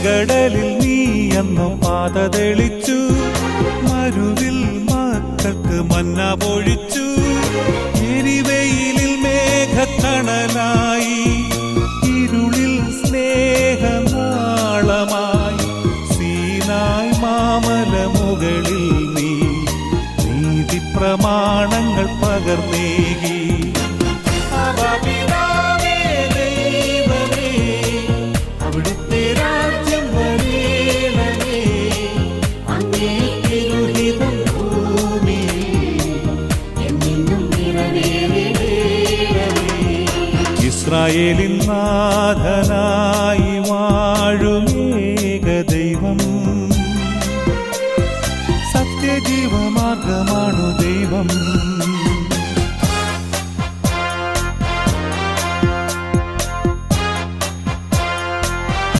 ചെങ്കടലിൽ നീ അന്നു പാത തെളിച്ചു, മരുവിൽ മക്കൾക്ക് മന്ന പൊഴിച്ചു. എരിവെയിലിൽ മേഘത്തണലായി, ഇരുളിൽ സ്നേഹനാളമായി. സീനായ് മാമലമുകളിൽ നീ നീതി പ്രമാണങ്ങൾ പകർന്നേകി. അവിടുത്തെ രാജ്യം വരേണമേ, അങ്ങേ തിരുഹിതം ഭൂമിയിൽ എന്നെന്നും നിറവേറണമേ. ഇസ്രായേലിൻ നാഥനായ